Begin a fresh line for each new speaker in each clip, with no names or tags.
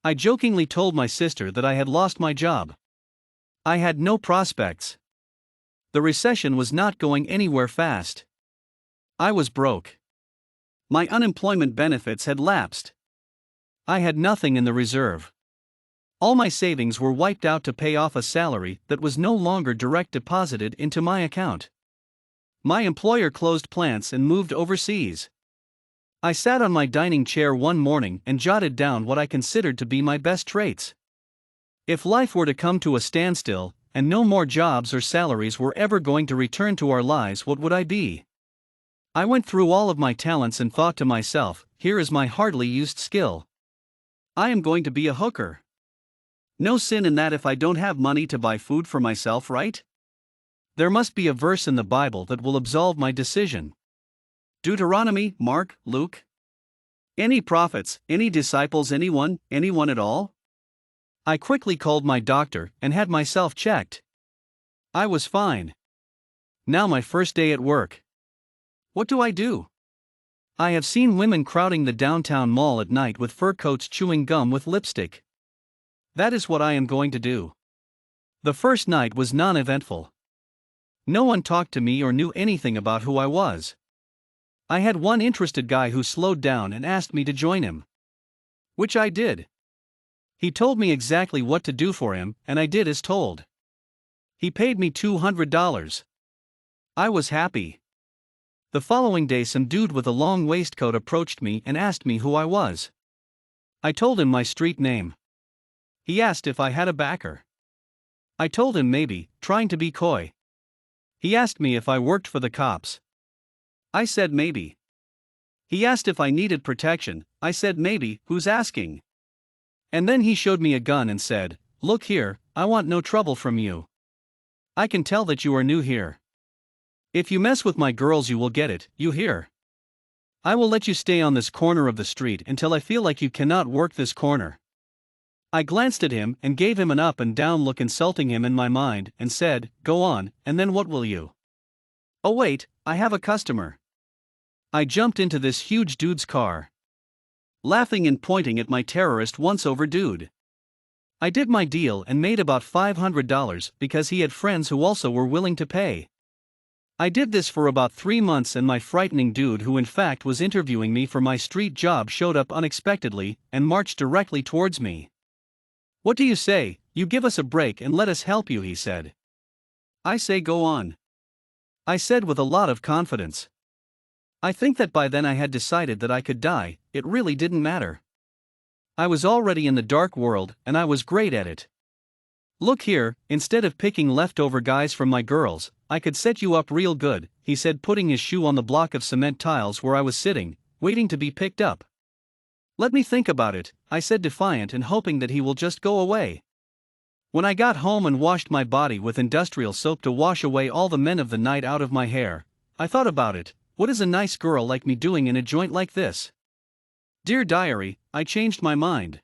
I jokingly told my sister that I had lost my job. I had no prospects. The recession was not going anywhere fast. I was broke. My unemployment benefits had lapsed. I had nothing in the reserve. All my savings were wiped out to pay off a salary that was no longer direct deposited into my account. My employer closed plants and moved overseas. I sat on my dining chair one morning and jotted down what I considered to be my best traits. If life were to come to a standstill, and no more jobs or salaries were ever going to return to our lives, what would I be? I went through all of my talents and thought to myself, here is my hardly used skill. I am going to be a hooker. No sin in that if I don't have money to buy food for myself, right? There must be a verse in the Bible that will absolve my decision. Deuteronomy, Mark, Luke? Any prophets, any disciples, anyone at all? I quickly called my doctor and had myself checked. I was fine. Now my first day at work. What do I do? I have seen women crowding the downtown mall at night with fur coats chewing gum with lipstick. That is what I am going to do. The first night was non-eventful. No one talked to me or knew anything about who I was. I had one interested guy who slowed down and asked me to join him. Which I did. He told me exactly what to do for him, and I did as told. He paid me $200. I was happy. The following day some dude with a long waistcoat approached me and asked me who I was. I told him my street name. He asked if I had a backer. I told him maybe, trying to be coy. He asked me if I worked for the cops. I said maybe. He asked if I needed protection. I said maybe, who's asking? And then he showed me a gun and said, look here, I want no trouble from you. I can tell that you are new here. If you mess with my girls you will get it, you hear? I will let you stay on this corner of the street until I feel like you cannot work this corner. I glanced at him and gave him an up and down look, insulting him in my mind, and said, go on, and then what will you? Oh wait, I have a customer. I jumped into this huge dude's car, laughing and pointing at my terrorist once-over dude. I did my deal and made about $500 because he had friends who also were willing to pay. I did this for about 3 months and my frightening dude, who in fact was interviewing me for my street job, showed up unexpectedly and marched directly towards me. What do you say, you give us a break and let us help you, he said. I say go on. I said with a lot of confidence. I think that by then I had decided that I could die, it really didn't matter. I was already in the dark world and I was great at it. Look here, instead of picking leftover guys from my girls, I could set you up real good, he said, putting his shoe on the block of cement tiles where I was sitting, waiting to be picked up. Let me think about it, I said, defiant and hoping that he will just go away. When I got home and washed my body with industrial soap to wash away all the men of the night out of my hair, I thought about it. What is a nice girl like me doing in a joint like this? Dear diary, I changed my mind.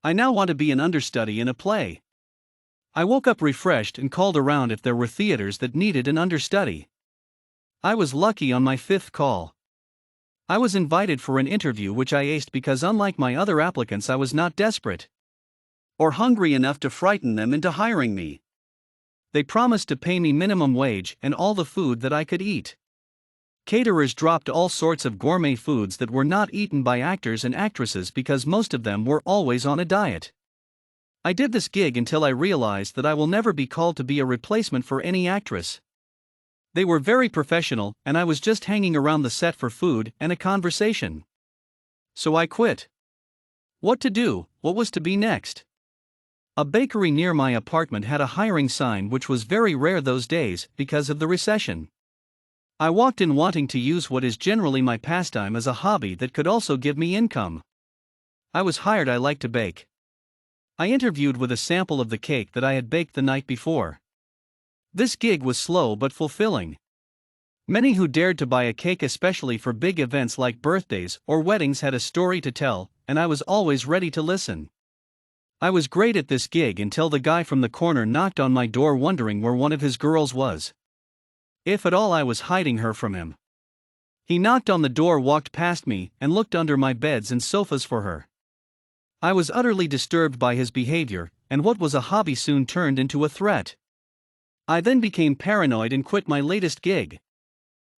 I now want to be an understudy in a play. I woke up refreshed and called around if there were theaters that needed an understudy. I was lucky on my 5th call. I was invited for an interview which I aced because, unlike my other applicants, I was not desperate or hungry enough to frighten them into hiring me. They promised to pay me minimum wage and all the food that I could eat. Caterers dropped all sorts of gourmet foods that were not eaten by actors and actresses because most of them were always on a diet. I did this gig until I realized that I will never be called to be a replacement for any actress. They were very professional, and I was just hanging around the set for food and a conversation. So I quit. What to do? What was to be next? A bakery near my apartment had a hiring sign, which was very rare those days because of the recession. I walked in wanting to use what is generally my pastime as a hobby that could also give me income. I was hired. I like to bake. I interviewed with a sample of the cake that I had baked the night before. This gig was slow but fulfilling. Many who dared to buy a cake, especially for big events like birthdays or weddings, had a story to tell, and I was always ready to listen. I was great at this gig until the guy from the corner knocked on my door wondering where one of his girls was. If at all I was hiding her from him. He knocked on the door, walked past me, and looked under my beds and sofas for her. I was utterly disturbed by his behavior, and what was a hobby soon turned into a threat. I then became paranoid and quit my latest gig.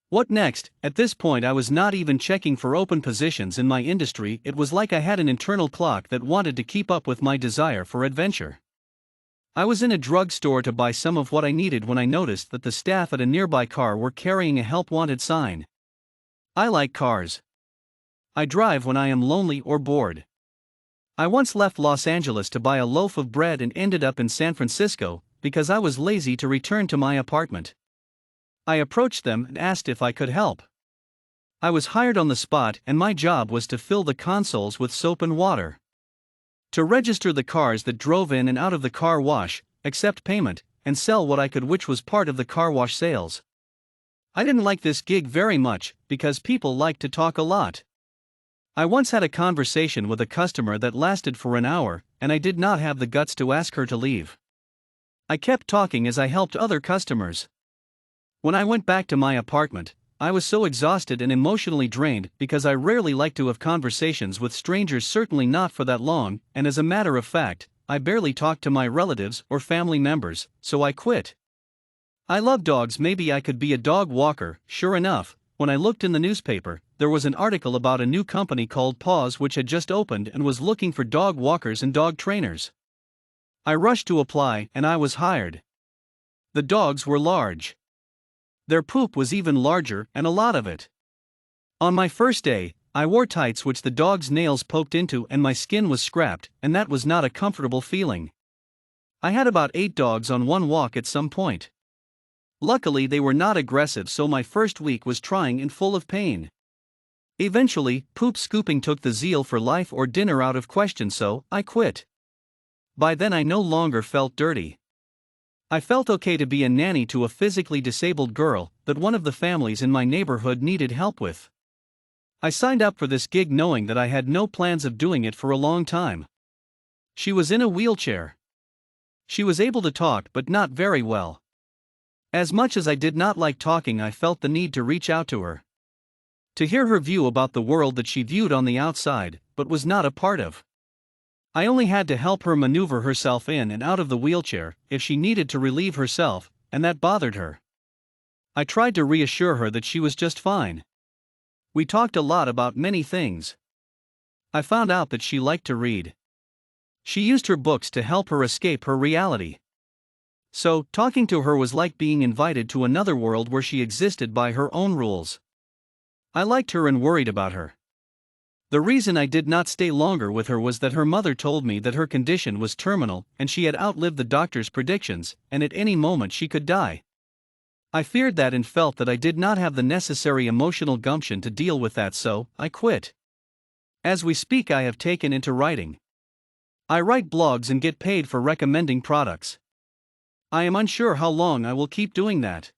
What next? At this point, I was not even checking for open positions in my industry. It was like I had an internal clock that wanted to keep up with my desire for adventure. I was in a drugstore to buy some of what I needed when I noticed that the staff at a nearby car were carrying a help wanted sign. I like cars. I drive when I am lonely or bored. I once left Los Angeles to buy a loaf of bread and ended up in San Francisco because I was lazy to return to my apartment. I approached them and asked if I could help. I was hired on the spot, and my job was to fill the consoles with soap and water, to register the cars that drove in and out of the car wash, accept payment, and sell what I could, which was part of the car wash sales. I didn't like this gig very much because people like to talk a lot. I once had a conversation with a customer that lasted for an hour, and I did not have the guts to ask her to leave. I kept talking as I helped other customers. When I went back to my apartment, I was so exhausted and emotionally drained because I rarely like to have conversations with strangers, certainly not for that long, and as a matter of fact, I barely talked to my relatives or family members, so I quit. I love dogs. Maybe I could be a dog walker. Sure enough, when I looked in the newspaper, there was an article about a new company called Paws which had just opened and was looking for dog walkers and dog trainers. I rushed to apply, and I was hired. The dogs were large. Their poop was even larger, and a lot of it. On my first day, I wore tights which the dog's nails poked into, and my skin was scrapped, and that was not a comfortable feeling. I had about 8 dogs on one walk at some point. Luckily, they were not aggressive, so my first week was trying and full of pain. Eventually, poop scooping took the zeal for life or dinner out of question, so I quit. By then, I no longer felt dirty. I felt okay to be a nanny to a physically disabled girl that one of the families in my neighborhood needed help with. I signed up for this gig knowing that I had no plans of doing it for a long time. She was in a wheelchair. She was able to talk, but not very well. As much as I did not like talking, I felt the need to reach out to her, to hear her view about the world that she viewed on the outside, but was not a part of. I only had to help her maneuver herself in and out of the wheelchair if she needed to relieve herself, and that bothered her. I tried to reassure her that she was just fine. We talked a lot about many things. I found out that she liked to read. She used her books to help her escape her reality. So, talking to her was like being invited to another world where she existed by her own rules. I liked her and worried about her. The reason I did not stay longer with her was that her mother told me that her condition was terminal and she had outlived the doctor's predictions, and at any moment she could die. I feared that and felt that I did not have the necessary emotional gumption to deal with that, so I quit. As we speak, I have taken into writing. I write blogs and get paid for recommending products. I am unsure how long I will keep doing that.